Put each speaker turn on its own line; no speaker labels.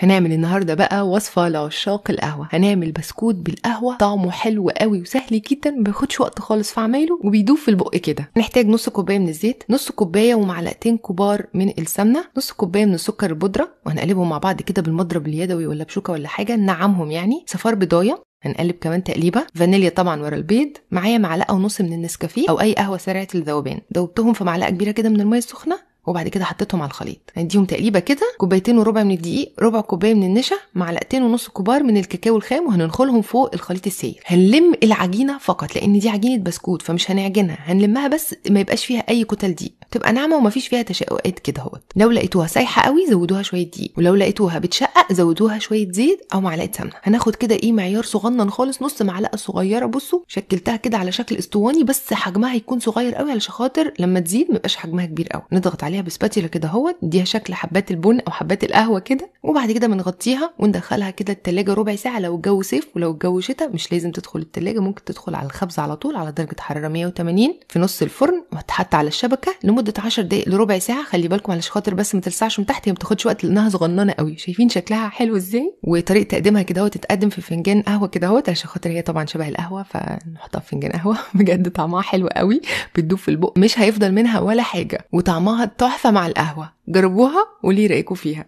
هنعمل النهارده بقى وصفه لعشاق القهوه. هنعمل بسكوت بالقهوه طعمه حلو قوي وسهل جدا، ما بياخدش وقت خالص في عمايله وبيدوب في البق كده. هنحتاج نص كوبايه من الزيت، نص كوبايه ومعلقتين كبار من السمنه، نص كوبايه من السكر البودره، وهنقلبهم مع بعض كده بالمضرب اليدوي ولا بشوكه ولا حاجه ننعمهم يعني. صفار بيضايه، هنقلب كمان تقليبه، فانيليا طبعا ورا البيض، معايا معلقه ونص من النسكافيه او اي قهوه سريعه الذوبان، دوبتهم في معلقه كبيره كده من الميه السخنه وبعد كده حطيتهم على الخليط. هنديهم تقليبه كده، كوبايتين وربع من الدقيق، ربع كوبايه من النشا، معلقتين ونص كبار من الكاكاو الخام، وهننخلهم فوق الخليط السائل. هنلم العجينه فقط لان دي عجينه بسكوت فمش هنعجنها، هنلمها بس ما يبقاش فيها اي كتل دقيق، تبقى ناعمه ومفيش فيها تشققات كده اهوت. لو لقيتوها سايحه قوي زودوها شويه دقيق، ولو لقيتوها بتشقق زودوها شويه زيت او معلقه سمنه. هناخد كده معيار صغنن خالص، نص معلقه صغيره، بصوا شكلتها كده على شكل اسطواني بس حجمها يكون صغير قوي علشان خاطر لما تزيد ما يبقاش حجمها كبير قوي. نضغط عليها بسباتيلا كده اهوت، نديها شكل حبات البن او حبات القهوه كده، وبعد كده بنغطيها وندخلها كده التلاجة ربع ساعه لو الجو صيف. ولو الجو شتاء مش لازم تدخل التلاجة، ممكن تدخل على الخبز على طول على درجه حراره 180 في نص الفرن، وهتحط على الشبكه لمده 10 دقائق لربع ساعه. خلي بالكم علشان خاطر بس ما تلسعش من تحت، هي ما بتاخدش وقت لانها صغننه قوي. شايفين شكلها حلو ازاي؟ وطريقه تقديمها كده اهوت، تتقدم في فنجان قهوه كده اهوت علشان خاطر هي طبعا شبه القهوه فنحطها في فنجان قهوه. بجد طعمها حلو قوي، بتدوب في البق مش هيفضل منها ولا حاجه، وطعمها تحفه مع القهوه. جربوها وليه رايكم فيها.